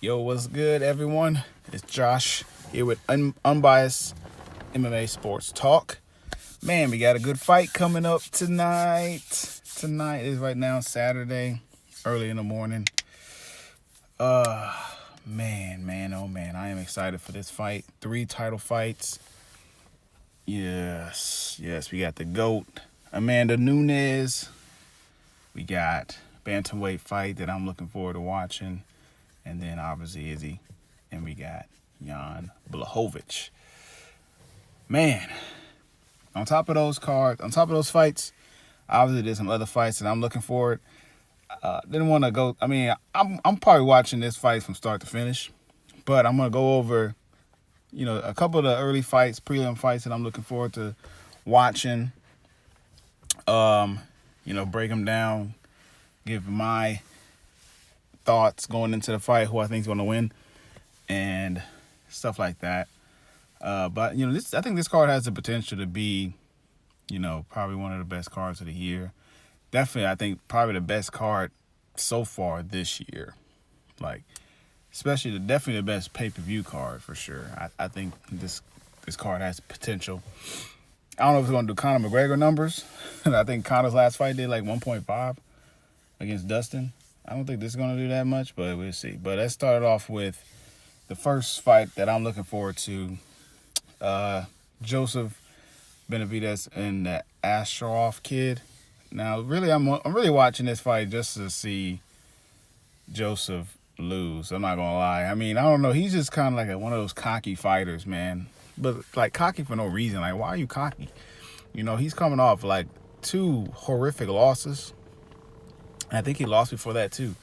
Yo, what's good, everyone? It's Josh here with Unbiased MMA Sports Talk. Man, we got a good fight coming up tonight. Tonight is right now Saturday, early in the morning. Man, oh man, I am excited for this fight. 3 title fights. Yes, we got the GOAT, Amanda Nunes. We got bantamweight fight that I'm looking forward to watching. And then obviously Izzy. And we got Jan Blachowicz. Man, on top of those fights, obviously there's some other fights that I'm looking forward. Didn't want to go. I mean, I'm probably watching this fight from start to finish, but I'm gonna go over, a couple of the early fights, prelim fights that I'm looking forward to watching. Break them down, give my thoughts going into the fight, who I think is going to win, and stuff like that. But I think this card has the potential to be, probably one of the best cards of the year. Definitely, I think probably the best card so far this year. Definitely the best pay-per-view card for sure. I think this card has potential. I don't know if it's going to do Conor McGregor numbers. I think Conor's last fight did like 1.5 against Dustin. I don't think this is going to do that much, but we'll see. But let's start off with the first fight that I'm looking forward to. Joseph Benavidez and the Askarov kid. Now, really, I'm really watching this fight just to see Joseph lose. I'm not going to lie. I mean, I don't know. He's just kind of like one of those cocky fighters, man. But, cocky for no reason. Why are you cocky? He's coming off, 2 horrific losses. I think he lost before that too.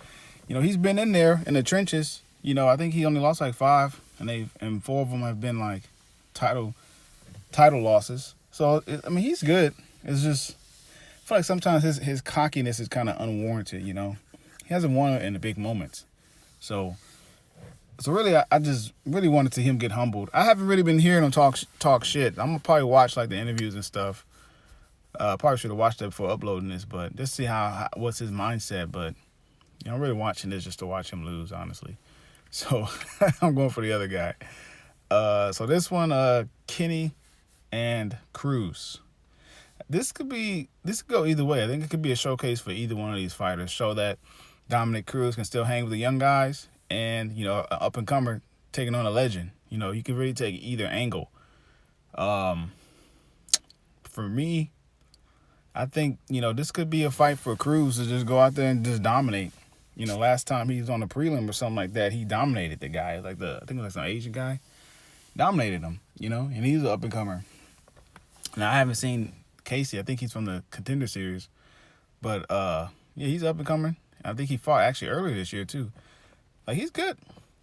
He's been in there in the trenches. I think he only lost 5, and 4 of them have been title losses. So he's good. It's just I feel like sometimes his cockiness is kind of unwarranted. He hasn't won in the big moments. So really, I just really wanted to see him get humbled. I haven't really been hearing him talk shit. I'm gonna probably watch the interviews and stuff. Probably should have watched that before uploading this, but just see what's his mindset. But I'm really watching this just to watch him lose, honestly. So I'm going for the other guy. So this one, Kenny and Cruz. This could go either way. I think it could be a showcase for either one of these fighters. Show that Dominic Cruz can still hang with the young guys, and an up and comer taking on a legend. You can really take either angle. For me, I think, this could be a fight for Cruz to just go out there and just dominate. Last time he was on the prelim or something like that, he dominated the guy. I think it was some Asian guy. Dominated him, and he's an up-and-comer. Now, I haven't seen Casey. I think he's from the Contender Series. But, he's up-and-comer. I think he fought actually earlier this year, too. He's good.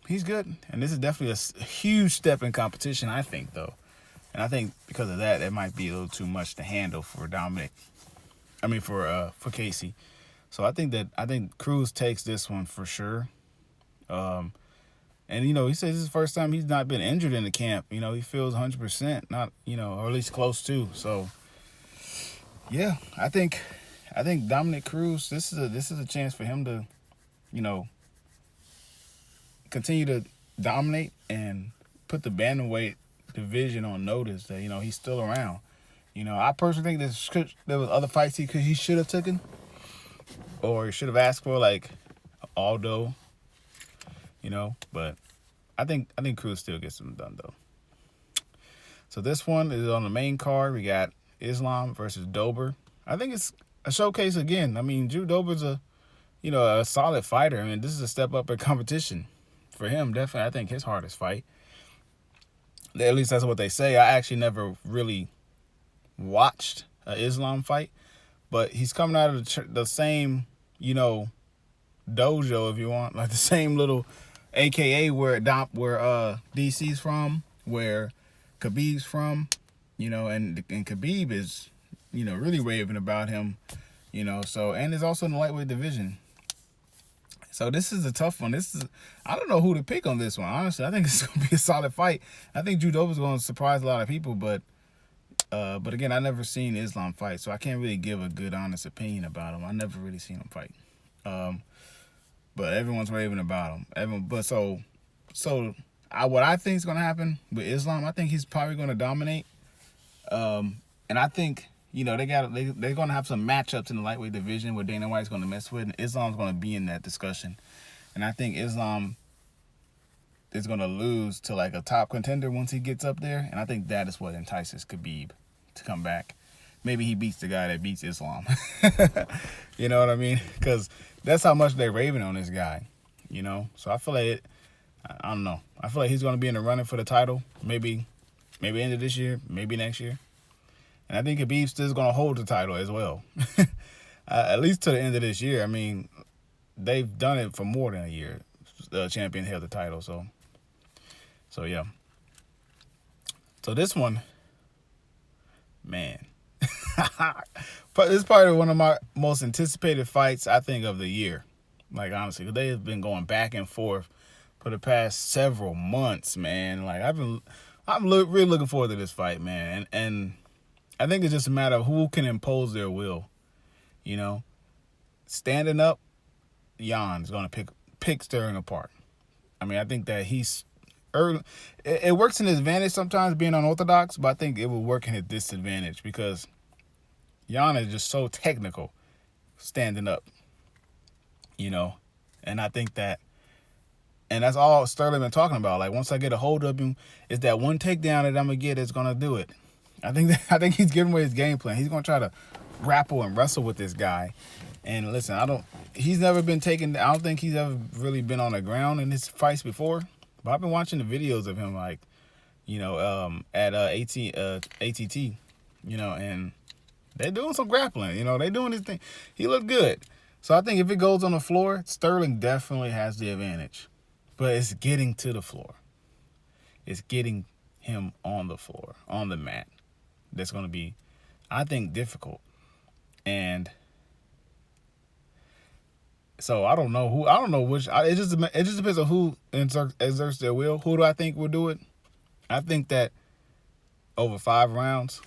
He's good. And this is definitely a huge step in competition, I think, though. And I think because of that, it might be a little too much to handle for Dominic. For Casey. So I think Cruz takes this one for sure. And he says this is the first time he's not been injured in the camp. He feels 100%, not or at least close to. So yeah, I think Dominic Cruz. This is a chance for him to, continue to dominate and put the bantamweight division on notice that he's still around. I personally think there was other fights he should have taken, or he should have asked for, Aldo. But I think Cruz still gets them done though. So this one is on the main card. We got Islam versus Dober. I think it's a showcase again. Drew Dober's a solid fighter. This is a step up in competition for him. Definitely, I think his hardest fight. At least that's what they say. I actually never really watched an Islam fight, but he's coming out of the same, dojo, if you want, the same little AKA where DC's from, where Khabib's from, and Khabib is, really raving about him, so, and it's also in the lightweight division. So this is a tough one. I don't know who to pick on this one. Honestly, I think it's going to be a solid fight. I think Drew Dober's going to surprise a lot of people, but again, I never seen Islam fight, so I can't really give a good, honest opinion about him. I never really seen him fight. but everyone's raving about him. What I think is gonna happen with Islam, I think he's probably gonna dominate. And I think they're gonna have some matchups in the lightweight division where Dana White's gonna mess with, and Islam's gonna be in that discussion. And I think Islam is gonna lose to like a top contender once he gets up there, and I think that is what entices Khabib to come back. Maybe he beats the guy that beats Islam. You know what I mean? Because that's how much they're raving on this guy. So I feel like I don't know. I feel like he's gonna be in the running for the title. Maybe end of this year, maybe next year. And I think Khabib still is going to hold the title as well. At least to the end of this year. I mean, they've done it for more than a year. The champion held the title. So yeah. So this one, man. This is probably one of my most anticipated fights, I think, of the year. Like, honestly, because they have been going back and forth for the past several months, man. Like, I'm really looking forward to this fight, man. And I think it's just a matter of who can impose their will. Standing up, Jan's going to pick Sterling apart. I mean, I think that he's early. It works in his advantage sometimes being unorthodox, but I think it will work in his disadvantage because Jan is just so technical standing up. And I think that, and that's all Sterling been talking about. Like, once I get a hold of him, it's that one takedown that I'm going to get that's going to do it. I think he's giving away his game plan. He's going to try to grapple and wrestle with this guy. And listen, he's never been taken. I don't think he's ever really been on the ground in his fights before. But I've been watching the videos of him, like, at ATT, and they're doing some grappling. They're doing his thing. He looked good. So I think if it goes on the floor, Sterling definitely has the advantage. But it's getting to the floor. It's getting him on the floor, on the mat. That's going to be, I think, difficult. And so I don't know which. It just depends on who exerts their will. Who do I think will do it? I think that over 5 rounds,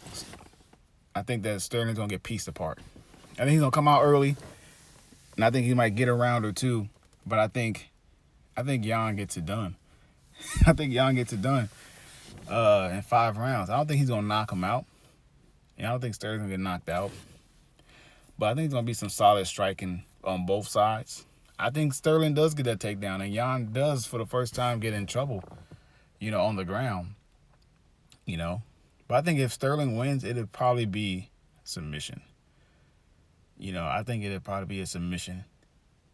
I think that Sterling's going to get pieced apart. I think he's going to come out early, and I think he might get a round or two. But I think Jan gets it done. I think Jan gets it done in 5 rounds. I don't think he's going to knock him out. And I don't think Sterling's going to get knocked out. But I think there's going to be some solid striking on both sides. I think Sterling does get that takedown, and Jan does, for the first time, get in trouble, on the ground. But I think if Sterling wins, it'd probably be submission. I think it'd probably be a submission.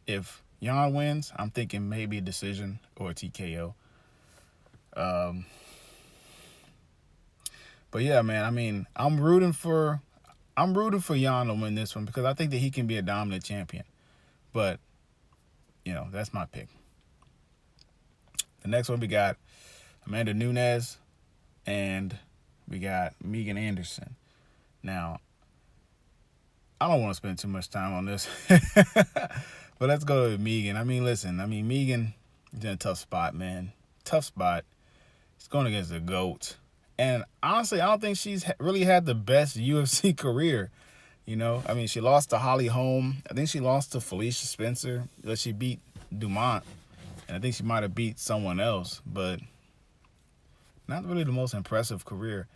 If Jan wins, I'm thinking maybe a decision or a TKO. But yeah, man, I mean, I'm rooting for Jan to win this one because I think that he can be a dominant champion. But, that's my pick. The next one we got Amanda Nunes and we got Megan Anderson. Now, I don't want to spend too much time on this. But let's go to Megan. I mean, listen, Megan is in a tough spot, man. Tough spot. She's going against the GOAT. And honestly, I don't think she's really had the best UFC career. She lost to Holly Holm. I think she lost to Felicia Spencer. But she beat Dumont. And I think she might have beat someone else. But not really the most impressive career.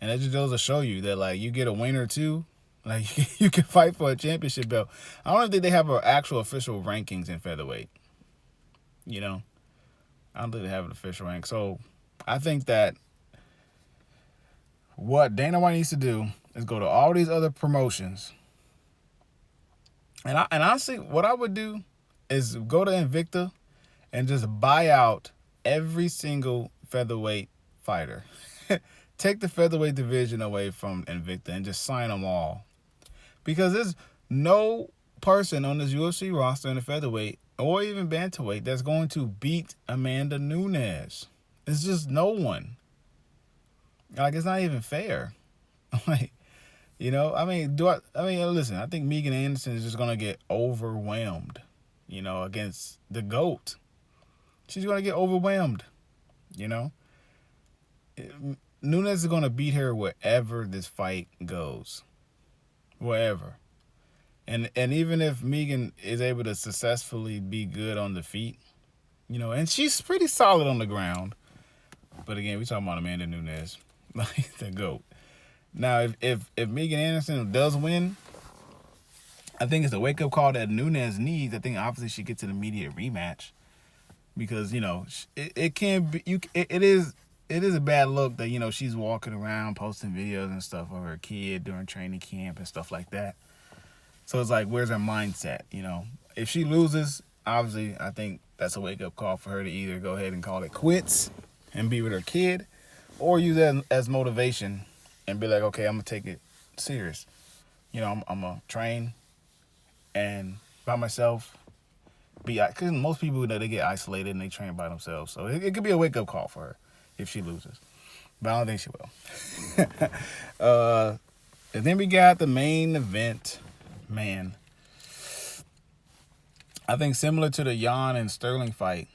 And it just goes to show you that, like, you get a win or two, like, you can fight for a championship belt. I don't think they have an actual official rankings in featherweight. I don't think they have an official rank. So I think that what Dana White needs to do is go to all these other promotions. And honestly, what I would do is go to Invicta and just buy out every single featherweight fighter. Take the featherweight division away from Invicta and just sign them all. Because there's no person on this UFC roster in the featherweight or even bantamweight that's going to beat Amanda Nunes. It's just no one. Like, it's not even fair. Like, listen, I think Megan Anderson is just going to get overwhelmed, against the GOAT. She's going to get overwhelmed, Nunes is going to beat her wherever this fight goes. Wherever. And even if Megan is able to successfully be good on the feet, and she's pretty solid on the ground. But again, we talking about Amanda Nunes, like the GOAT. Now, if Megan Anderson does win, I think it's a wake up call that Nunes needs. I think obviously she gets an immediate rematch because it can be it is a bad look that she's walking around posting videos and stuff of her kid during training camp and stuff like that. So it's like, where's her mindset? If she loses, obviously I think that's a wake up call for her to either go ahead and call it quits and be with her kid, or use that as motivation and be like, okay, I'm gonna take it serious. I'm gonna train and by myself. Because most people they get isolated and they train by themselves, so it could be a wake up call for her if she loses, but I don't think she will. And then we got the main event, man. I think similar to the Jan and Sterling fight,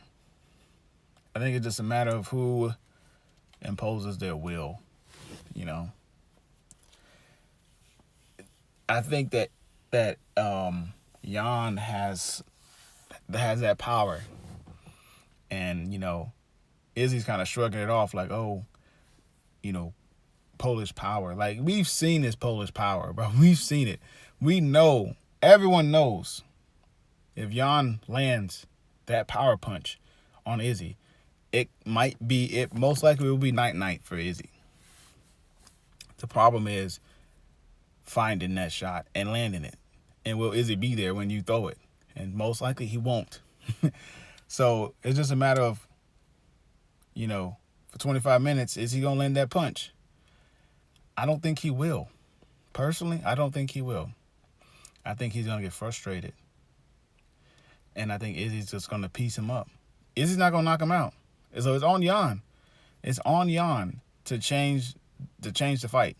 I think it's just a matter of who imposes their will. I think that Jan has that power, and Izzy's kind of shrugging it off like, oh, Polish power. Like, we've seen this Polish power, bro. We've seen it. We know. Everyone knows if Jan lands that power punch on Izzy, it most likely will be night for Izzy. The problem is finding that shot and landing it. And will Izzy be there when you throw it? And most likely he won't. So it's just a matter of, for 25 minutes, is he going to land that punch? I don't think he will. Personally, I don't think he will. I think he's going to get frustrated. And I think Izzy's just going to piece him up. Izzy's not going to knock him out. So it's on Jan. It's on Jan to change the fight.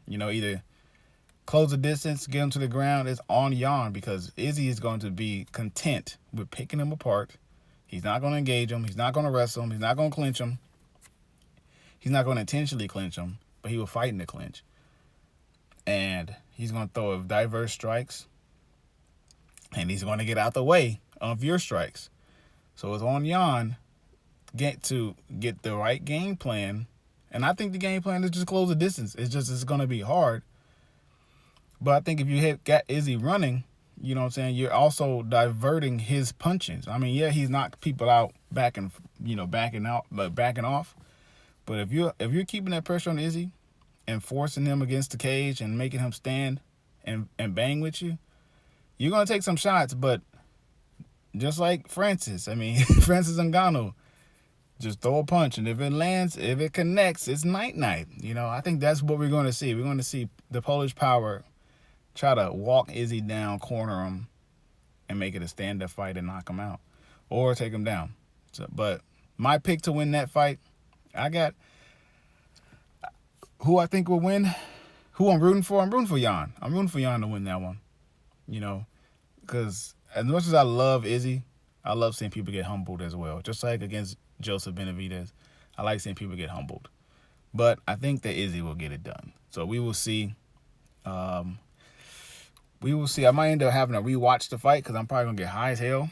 Either close the distance, get him to the ground. It's on Jan, because Izzy is going to be content with picking him apart. He's not going to engage him. He's not going to wrestle him. He's not going to clinch him. He's not going to intentionally clinch him, but he will fight in the clinch. And he's going to throw diverse strikes, and he's going to get out the way of your strikes. So it's on Jan to get the right game plan. And I think the game plan is just close the distance. It's going to be hard. But I think if you got Izzy running, you're also diverting his punches. I mean, yeah, he's knocked people out backing off. But if you're keeping that pressure on Izzy and forcing him against the cage and making him stand and bang with you, you're going to take some shots. But just like Francis Ngannou, just throw a punch, and if it lands, if it connects, it's night. I think that's what we're going to see. We're going to see the Polish power try to walk Izzy down, corner him, and make it a stand-up fight and knock him out, or take him down. But my pick to win that fight, I got who I think will win. Who I'm rooting for? I'm rooting for Jan. I'm rooting for Jan to win that one. Because as much as I love Izzy, I love seeing people get humbled as well. Just like against Joseph Benavidez, I like seeing people get humbled. But I think that Izzy will get it done. So we will see. I might end up having to rewatch the fight because I'm probably going to get high as hell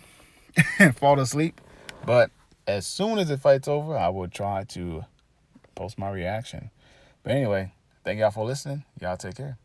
and fall asleep. But as soon as the fight's over, I will try to post my reaction. But anyway, thank y'all for listening. Y'all take care.